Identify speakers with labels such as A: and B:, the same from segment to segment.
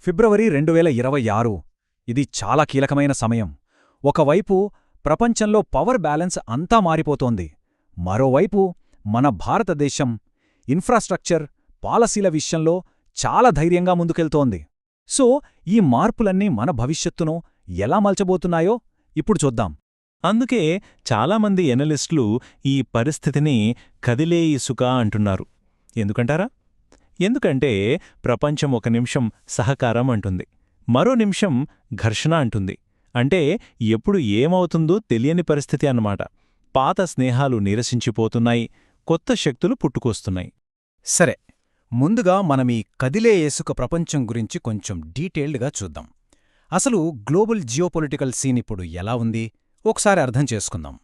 A: ఫిబ్రవరి 2026 ఇది చాలా కీలకమైన సమయం. ఒకవైపు ప్రపంచంలో పవర్ బ్యాలెన్స్ అంతా మారిపోతోంది. మరోవైపు మన భారతదేశం ఇన్ఫ్రాస్ట్రక్చర్, పాలసీల విషయంలో చాలా ధైర్యంగా ముందుకెళ్తోంది. సో ఈ మార్పులన్నీ మన భవిష్యత్తును ఎలా మలచబోతున్నాయో ఇప్పుడు చూద్దాం.
B: అందుకే చాలామంది ఎనలిస్టులు ఈ పరిస్థితిని కదిలే ఇసుక అంటున్నారు. ఎందుకంటారా? ఎందుకంటే ప్రపంచం ఒక నిమిషం సహకారం అంటుంది, మరో నిమిషం ఘర్షణ అంటుంది. అంటే ఎప్పుడు ఏమవుతుందో తెలియని పరిస్థితి అన్నమాట. పాత స్నేహాలు నీరసించిపోతున్నాయి, కొత్త శక్తులు పుట్టుకొస్తున్నాయి.
A: సరే, ముందుగా మనమీ కదిలే ఇసుక ప్రపంచం గురించి కొంచెం డీటెయిల్డ్గా చూద్దాం. అసలు గ్లోబల్ జియోపొలిటికల్ సీన్ ఇప్పుడు ఎలా ఉంది ఒకసారి అర్థం చేసుకుందాం.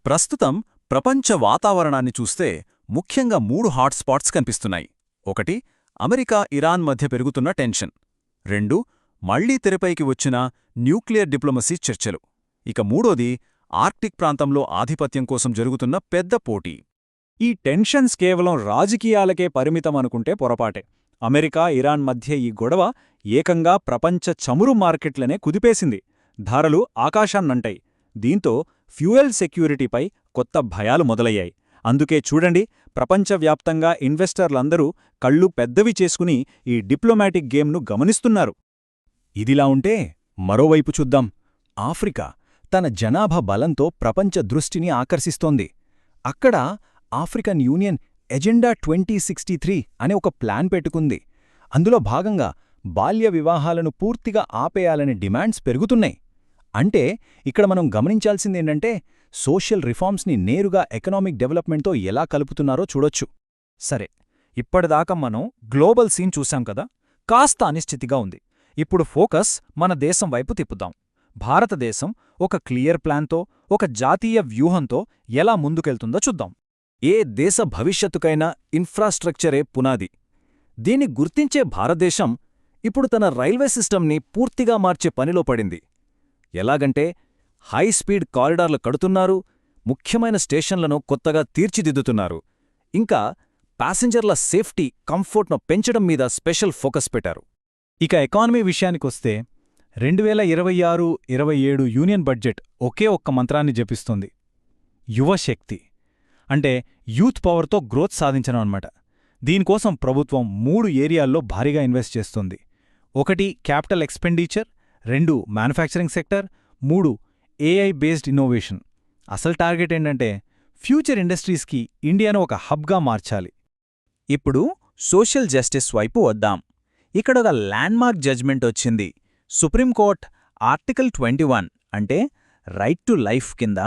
C: ప్రస్తుతం ప్రపంచ వాతావరణాన్ని చూస్తే ముఖ్యంగా 3 హాట్స్పాట్స్ కనిపిస్తున్నాయి. 1 అమెరికా ఇరాన్ మధ్య పెరుగుతున్న టెన్షన్. 2 మళ్లీ తెరపైకి వచ్చిన న్యూక్లియర్ డిప్లొమసీ చర్చలు. ఇక 3ది ఆర్క్టిక్ ప్రాంతంలో ఆధిపత్యం కోసం జరుగుతున్న పెద్ద పోటీ.
A: ఈ టెన్షన్స్ కేవలం రాజకీయాలకే పరిమితమనుకుంటే పొరపాటే. అమెరికా ఇరాన్ మధ్య ఈ గొడవ ఏకంగా ప్రపంచ చమురు మార్కెట్లనే కుదిపేసింది. ధరలు ఆకాశాన్నంటాయి. దీంతో ఫ్యూయల్ సెక్యూరిటీపై కొత్త భయాలు మొదలయ్యాయి. అందుకే చూడండి, ప్రపంచవ్యాప్తంగా ఇన్వెస్టర్లందరూ కళ్ళు పెద్దవి చేసుకుని ఈ డిప్లొమాటిక్ గేమ్ను గమనిస్తున్నారు. ఇదిలా ఉంటే మరోవైపు చూద్దాం. ఆఫ్రికా తన జనాభా బలంతో ప్రపంచ దృష్టిని ఆకర్షిస్తోంది. అక్కడ ఆఫ్రికన్ యూనియన్ ఎజెండా 2063 అనే ఒక ప్లాన్ పెట్టుకుంది. అందులో భాగంగా బాల్య వివాహాలను పూర్తిగా ఆపేయాలనే డిమాండ్స్ పెరుగుతున్నాయి. అంటే ఇక్కడ మనం గమనించాల్సిందేంటంటే సోషల్ రిఫార్మ్స్ని నేరుగా ఎకనామిక్ డెవలప్మెంట్తో ఎలా కలుపుతున్నారో చూడొచ్చు. సరే, ఇప్పటిదాకా మనం గ్లోబల్ సీన్ చూశాం కదా, కాస్త అనిశ్చితిగా ఉంది. ఇప్పుడు ఫోకస్ మన దేశం వైపు తిప్పుదాం. భారతదేశం ఒక క్లియర్ ప్లాన్తో, ఒక జాతీయ వ్యూహంతో ఎలా ముందుకెళ్తుందో చూద్దాం. ఏ దేశ భవిష్యత్తుకైనా ఇన్ఫ్రాస్ట్రక్చరే పునాది. దీన్ని గుర్తించే భారతదేశం ఇప్పుడు తన రైల్వే సిస్టమ్ని పూర్తిగా మార్చే పనిలో పడింది. ఎలాగంటే హైస్పీడ్ కారిడార్లు కడుతున్నారు, ముఖ్యమైన స్టేషన్లను కొత్తగా తీర్చిదిద్దుతున్నారు, ఇంకా ప్యాసింజర్ల సేఫ్టీ, కంఫర్ట్ను పెంచడం మీద స్పెషల్ ఫోకస్ పెట్టారు. ఇక ఎకానమీ విషయానికొస్తే 2026-27 యూనియన్ బడ్జెట్ ఒకే ఒక్క మంత్రాన్ని జపిస్తుంది: యువశక్తి. అంటే యూత్ పవర్తో గ్రోత్ సాధించడం అన్నమాట. దీనికోసం ప్రభుత్వం 3 ఏరియాల్లో భారీగా ఇన్వెస్ట్ చేస్తుంది. 1 capital expenditure, 2 manufacturing sector, 3 AI based innovation. అసలు టార్గెట్ ఏంటంటే ఫ్యూచర్ ఇండస్ట్రీస్కి ఇండియాను ఒక హబ్గా మార్చాలి.
C: ఇప్పుడు సోషల్ జస్టిస్ వైపు వద్దాం. ఇక్కడొక ల్యాండ్మార్క్ జడ్జ్మెంట్ వచ్చింది. సుప్రీంకోర్ట్ ఆర్టికల్ 21 అంటే రైట్ టు లైఫ్ కింద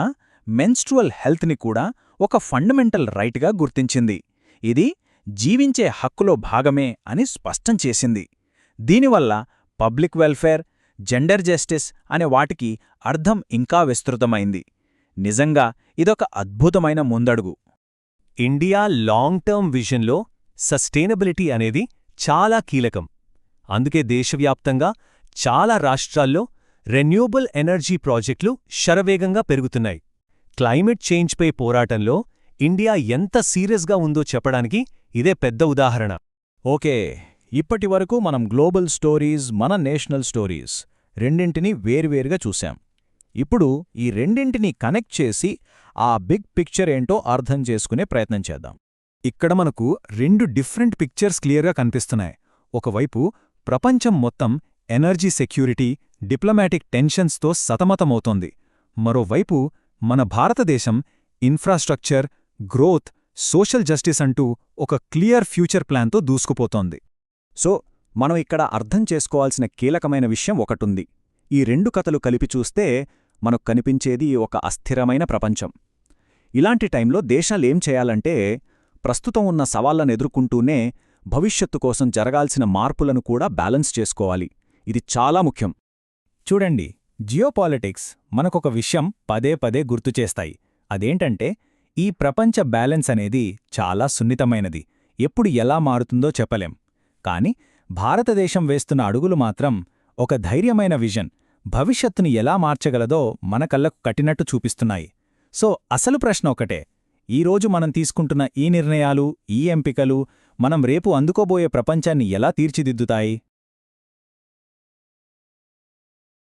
C: మెన్స్ట్రువల్ హెల్త్ని కూడా ఒక ఫండమెంటల్ రైట్గా గుర్తించింది. ఇది జీవించే హక్కులో భాగమే అని స్పష్టం చేసింది. దీనివల్ల పబ్లిక్ వెల్ఫేర్, జెండర్ జస్టిస్ అనే వాటికి అర్థం ఇంకా విస్తృతమైంది. నిజంగా ఇదొక అద్భుతమైన ముందడుగు.
B: ఇండియా లాంగ్ టర్మ్ విజన్లో సస్టైనబిలిటీ అనేది చాలా కీలకం. అందుకే దేశవ్యాప్తంగా చాలా రాష్ట్రాల్లో రెన్యూవబుల్ ఎనర్జీ ప్రాజెక్టులు శరవేగంగా పెరుగుతున్నాయి. క్లైమేట్ చేంజ్పై పోరాటంలో ఇండియా ఎంత సీరియస్గా ఉందో చెప్పడానికి ఇదే పెద్ద ఉదాహరణ.
A: ఓకే, ఇప్పటివరకు మనం గ్లోబల్ స్టోరీస్, మన నేషనల్ స్టోరీస్ రెండింటినీ వేర్వేరుగా చూశాం. ఇప్పుడు ఈ రెండింటినీ కనెక్ట్ చేసి ఆ బిగ్ పిక్చర్ ఏంటో అర్థం చేసుకునే ప్రయత్నం చేద్దాం. ఇక్కడ మనకు 2 డిఫరెంట్ పిక్చర్స్ క్లియర్గా కనిపిస్తున్నాయి. ఒకవైపు ప్రపంచం మొత్తం ఎనర్జీ సెక్యూరిటీ, డిప్లొమాటిక్ టెన్షన్స్తో సతమతమవుతోంది. మరోవైపు మన భారతదేశం ఇన్ఫ్రాస్ట్రక్చర్, గ్రోత్, సోషల్ జస్టిస్ అంటూ ఒక క్లియర్ ఫ్యూచర్ ప్లాన్తో దూసుకుపోతోంది. సో మనం ఇక్కడ అర్థం చేసుకోవాల్సిన కీలకమైన విషయం ఒకటుంది. ఈ 2 కథలు కలిపి చూస్తే మనకు కనిపించేది ఒక అస్థిరమైన ప్రపంచం. ఇలాంటి టైంలో దేశాలేం చేయాలంటే ప్రస్తుతం ఉన్న సవాళ్లను ఎదుర్కొంటూనే భవిష్యత్తు కోసం జరగాల్సిన మార్పులను కూడా బ్యాలెన్స్ చేసుకోవాలి. ఇది చాలా ముఖ్యం. చూడండి, జియోపాలిటిక్స్ మనకొక విషయం పదే పదే గుర్తుచేస్తాయి. అదేంటంటే ఈ ప్రపంచ బ్యాలెన్స్ అనేది చాలా సున్నితమైనది. ఎప్పుడు ఎలా మారుతుందో చెప్పలేం. కాని భారతదేశం వేస్తున్న అడుగులు మాత్రం ఒక ధైర్యమైన విజన్, భవిష్యత్తుని ఎలా మార్చగలదో మన కళ్లకు కట్టినట్టు చూపిస్తున్నాయి. సో అసలు ప్రశ్న ఒకటే: ఈరోజు మనం తీసుకుంటున్న ఈ నిర్ణయాలు, ఈ ఎంపికలు మనం రేపు అందుకోబోయే ప్రపంచాన్ని ఎలా తీర్చిదిద్దుతాయి?